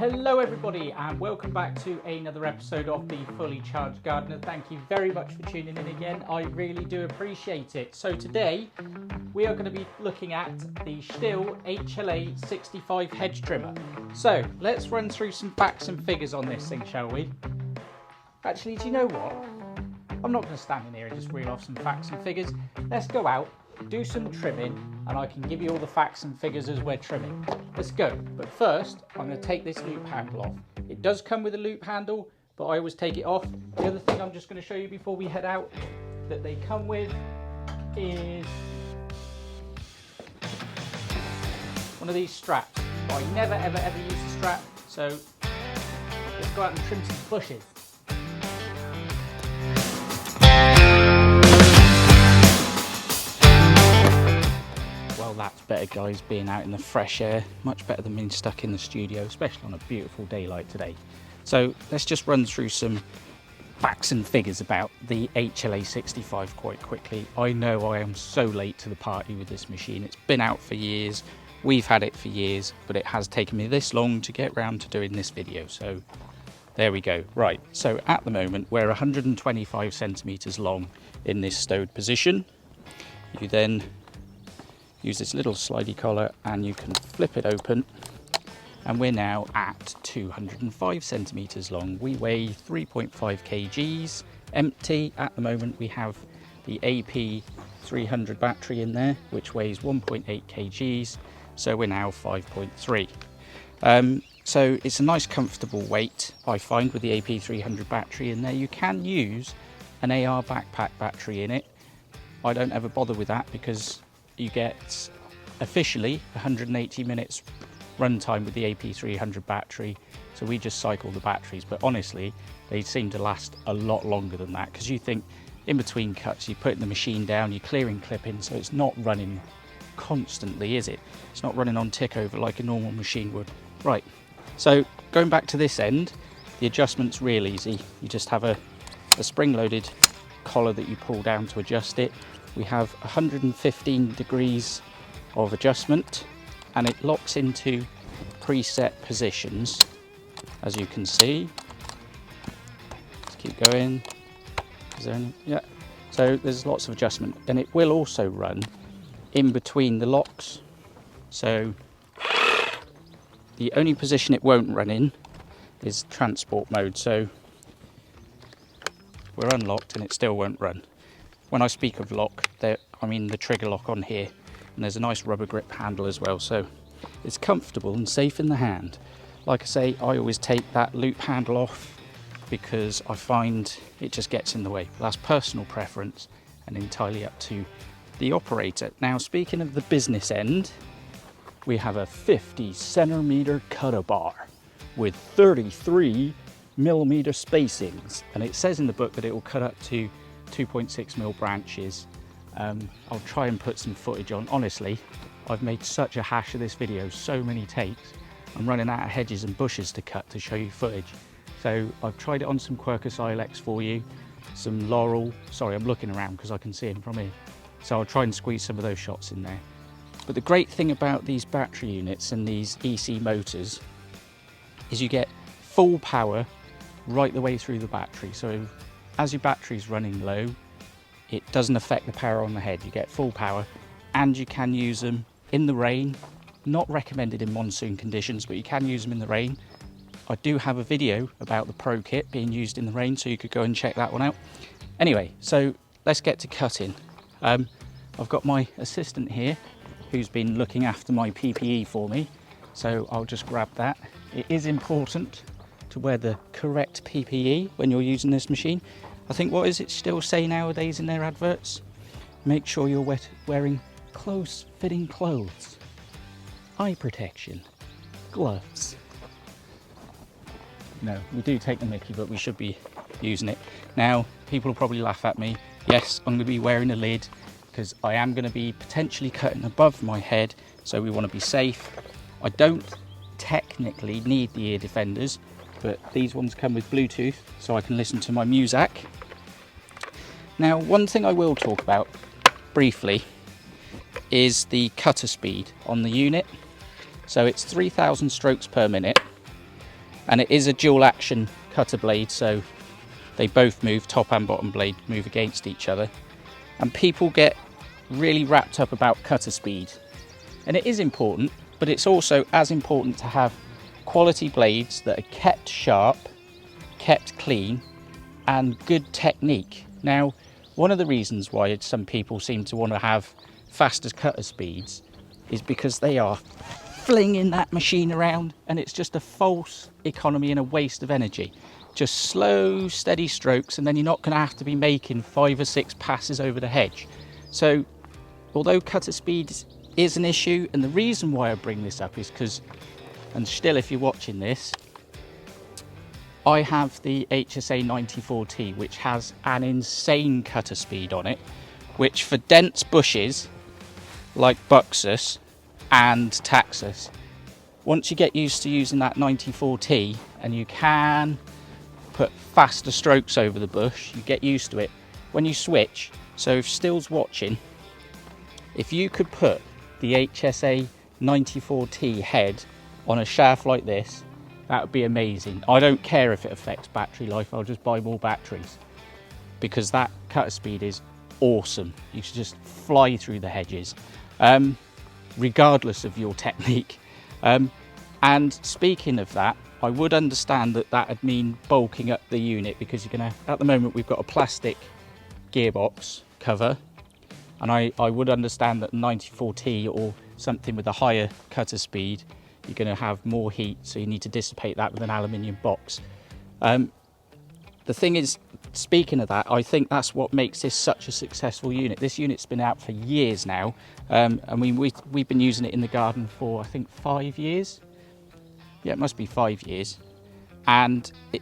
Hello everybody and welcome back to another episode of the Fully Charged Gardener. Thank you very much for tuning in again. I really do appreciate it. So today we are going to be looking at the Stihl HLA 65 hedge trimmer. So let's run through some facts and figures on this thing, shall we? Actually, do you know what? I'm not going to stand in here and just reel off some facts and figures. Let's go out, do some trimming, and I can give you all the facts and figures as we're trimming. Let's go. But first, I'm going to take this loop handle off. It does come with a loop handle, but I always take it off. The other thing I'm just going to show you before we head out that they come with is one of these straps. I never ever use a strap, so let's go out and trim some bushes. Well, that's better, guys, being out in the fresh air. Much better than being stuck in the studio, especially on a beautiful day like today. So let's just run through some facts and figures about the HLA 65 quite quickly. I know I am so late to the party with this machine. It's been out for years. We've had it for years, but it has taken me this long to get round to doing this video. So there we go. Right, so at the moment we're 125 centimeters long in this stowed position. You then use this little slidey collar and you can flip it open, and we're now at 205 centimeters long. We weigh 3.5 kgs empty. At the moment we have the AP 300 battery in there, which weighs 1.8 kgs, so we're now 5.3. So it's a nice comfortable weight, I find, with the AP 300 battery in there. You can use an AR backpack battery in it. I don't ever bother with that because you get officially 180 minutes runtime with the AP 300 battery, so we just cycle the batteries, but honestly they seem to last a lot longer than that, because you think in between cuts you're putting the machine down, you're clearing clipping, so it's not running constantly, is it? It's not running on tick over like a normal machine would. Right, so going back to this end, the adjustment's real easy. You just have a spring-loaded collar that you pull down to adjust it. We have 115 degrees of adjustment, and it locks into preset positions, as you can see. Let's keep going. Is there any? Yeah. So there's lots of adjustment, and it will also run in between the locks. So the only position it won't run in is transport mode. So we're unlocked and it still won't run. When I speak of lock, I mean the trigger lock on here, and there's a nice rubber grip handle as well, so it's comfortable and safe in the hand. Like I say, I always take that loop handle off because I find it just gets in the way. That's personal preference and entirely up to the operator. Now, speaking of the business end, we have a 50 centimeter cutter bar with 33 millimeter spacings, and it says in the book that it will cut up to 2.6mm branches. I'll try and put some footage on. Honestly, I've made such a hash of this video, so many takes. I'm running out of hedges and bushes to cut to show you footage. So I've tried it on some Quercus Ilex for you, some laurel. Sorry, I'm looking around because I can see him from here. So I'll try and squeeze some of those shots in there. But the great thing about these battery units and these EC motors is you get full power right the way through the battery. So as your battery's running low, it doesn't affect the power on the head. You get full power, and you can use them in the rain. Not recommended in monsoon conditions, but you can use them in the rain. I do have a video about the Pro Kit being used in the rain, so you could go and check that one out. Anyway, so let's get to cutting. I've got my assistant here who's been looking after my PPE for me, so I'll just grab that. It is important to wear the correct PPE when you're using this machine. I think, what is it still say nowadays in their adverts? Make sure you're wearing close-fitting clothes, eye protection, gloves. No, we do take the mickey, but we should be using it. Now, people will probably laugh at me. Yes, I'm going to be wearing a lid because I am going to be potentially cutting above my head, so we want to be safe. I don't technically need the ear defenders, but these ones come with Bluetooth, so I can listen to my music. Now, one thing I will talk about briefly is the cutter speed on the unit. So it's 3,000 strokes per minute, And it is a dual action cutter blade, so they both move, top and bottom blade move against each other. And people get really wrapped up about cutter speed. And it is important, but it's also as important to have quality blades that are kept sharp, kept clean, and good technique. Now, one of the reasons why some people seem to want to have faster cutter speeds is because they are flinging that machine around, and it's just a false economy and a waste of energy. Just slow, steady strokes, and then you're not going to have to be making 5 or 6 passes over the hedge. So, although cutter speed is an issue, and the reason why I bring this up is because, and still if you're watching this, I have the HSA 94T, which has an insane cutter speed on it, which for dense bushes like Buxus and Taxus, once you get used to using that 94T and you can put faster strokes over the bush, you get used to it. When you switch, so if Stihl's watching, if you could put the HSA 94T head on a shaft like this, that would be amazing. I don't care if it affects battery life, I'll just buy more batteries, because that cutter speed is awesome. You should just fly through the hedges, regardless of your technique. And speaking of that, I would understand that that would mean bulking up the unit, because you're gonna, at the moment we've got a plastic gearbox cover, and I would understand that 94T or something with a higher cutter speed, you're going to have more heat, so you need to dissipate that with an aluminium box. The thing is, speaking of that, I think that's what makes this such a successful unit. This unit's been out for years now. I mean, we've been using it in the garden for, I think, 5 years. Yeah, it must be 5 years. And it,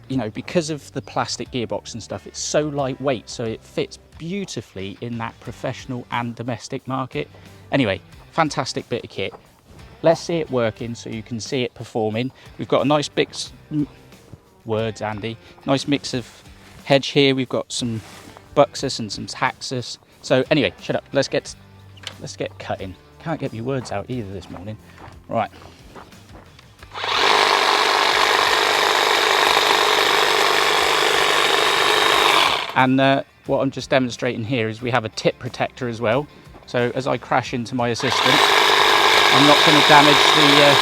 you know, because of the plastic gearbox and stuff, it's so lightweight, so it fits beautifully in that professional and domestic market. Anyway, fantastic bit of kit. Let's see it working so you can see it performing. We've got a nice mix, words Andy, nice mix of hedge here. We've got some Buxus and some Taxus. So anyway, shut up, let's get cutting. Can't get my words out either this morning. Right. And what I'm just demonstrating here is we have a tip protector as well. So as I crash into my assistant, I'm not going to damage the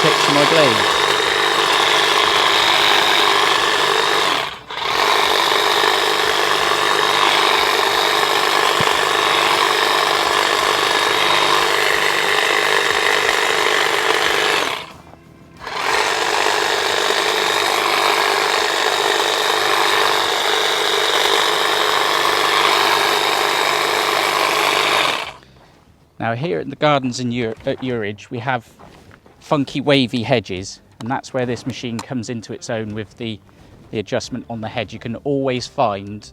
tips of my blades. Now here at the gardens at Uridge, we have funky wavy hedges, and that's where this machine comes into its own with the adjustment on the hedge. You can always find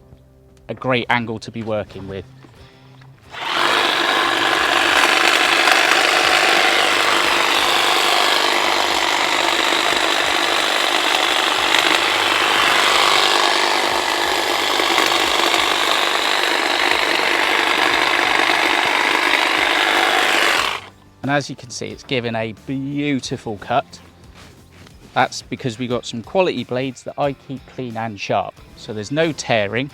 a great angle to be working with. And as you can see, it's given a beautiful cut. That's because we got some quality blades that I keep clean and sharp, so there's no tearing.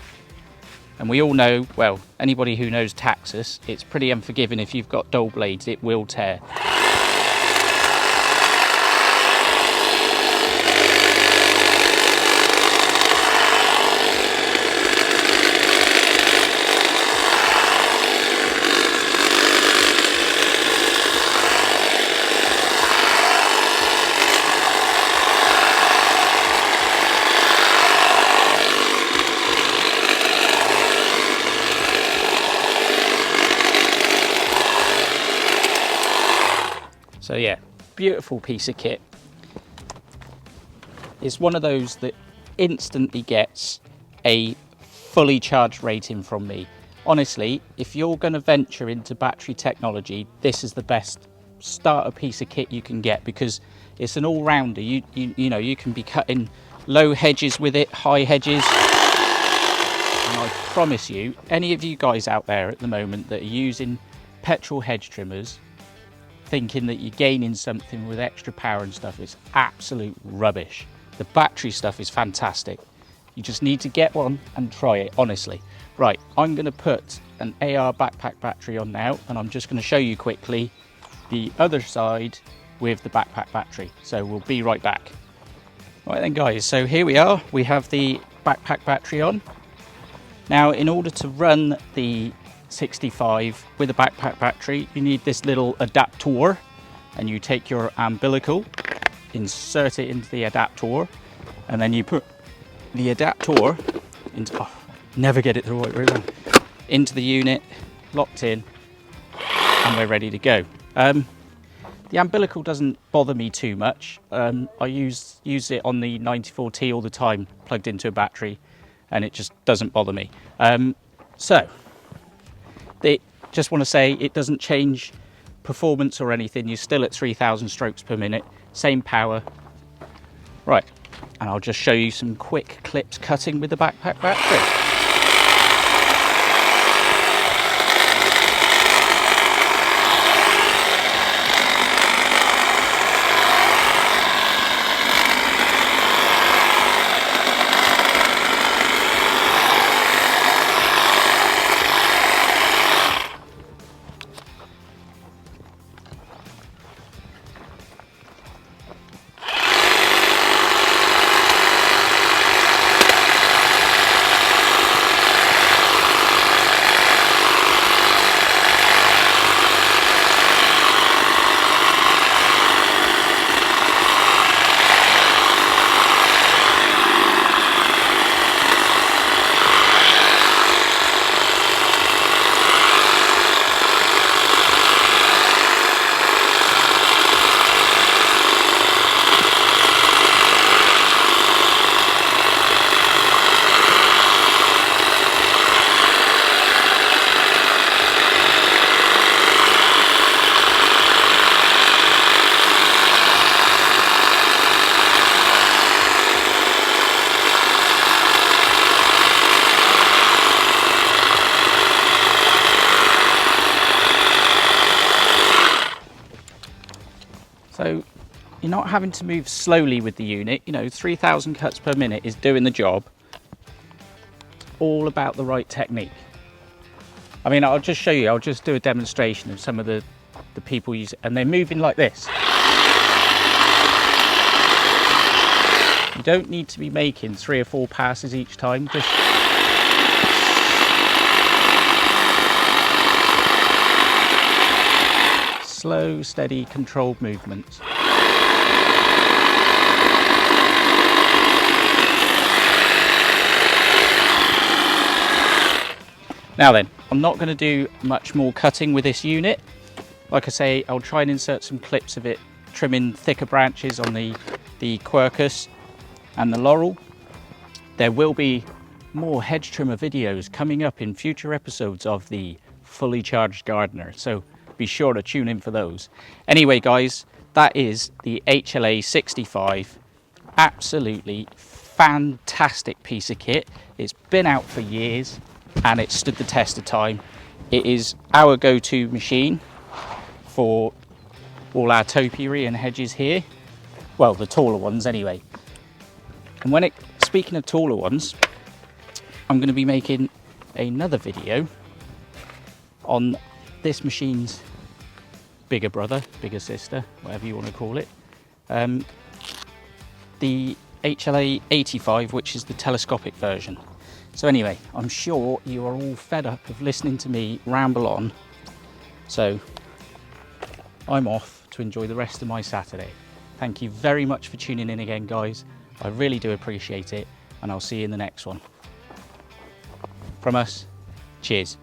And we all know, well, anybody who knows Taxus, it's pretty unforgiving. If you've got dull blades, it will tear. So yeah, beautiful piece of kit. It's one of those that instantly gets a fully charged rating from me. Honestly, if you're going to venture into battery technology, this is the best starter piece of kit you can get, because it's an all-rounder. You know, you can be cutting low hedges with it, high hedges. And I promise you, any of you guys out there at the moment that are using petrol hedge trimmers, thinking that you're gaining something with extra power and stuff is absolute rubbish. The battery stuff is fantastic. You just need to get one and try it, honestly. Right, I'm going to put an AR backpack battery on now, and I'm just going to show you quickly the other side with the backpack battery. So we'll be right back. Right then guys, so here we are. We have the backpack battery on. Now, in order to run the 65 with a backpack battery, you need this little adapter, and you take your umbilical, insert it into the adapter, and then you put the adapter into, oh, never get it the right way around, into the unit, locked in, and we're ready to go. The umbilical doesn't bother me too much. I use it on the 94T all the time, plugged into a battery, and it just doesn't bother me. Just want to say it doesn't change performance or anything. You're still at 3,000 strokes per minute, same power. Right, and I'll just show you some quick clips cutting with the backpack battery. So you're not having to move slowly with the unit. You know, 3,000 cuts per minute is doing the job. It's all about the right technique. I mean, I'll just show you, I'll just do a demonstration of some of the people use it, and they're moving like this. You don't need to be making 3 or 4 passes each time. Just slow, steady, controlled movements. Now then, I'm not going to do much more cutting with this unit. Like I say, I'll try and insert some clips of it trimming thicker branches on the quercus and the laurel. There will be more hedge trimmer videos coming up in future episodes of the Fully Charged Gardener, so be sure to tune in for those. Anyway guys, that is the HLA 65. Absolutely fantastic piece of kit. It's been out for years and it stood the test of time. It is our go-to machine for all our topiary and hedges here. Well, the taller ones anyway. And speaking of taller ones, I'm going to be making another video on this machine's bigger brother, bigger sister, whatever you want to call it. The HLA 85, which is the telescopic version. So anyway, I'm sure you are all fed up of listening to me ramble on. So I'm off to enjoy the rest of my Saturday. Thank you very much for tuning in again, guys. I really do appreciate it, and I'll see you in the next one. From us, cheers.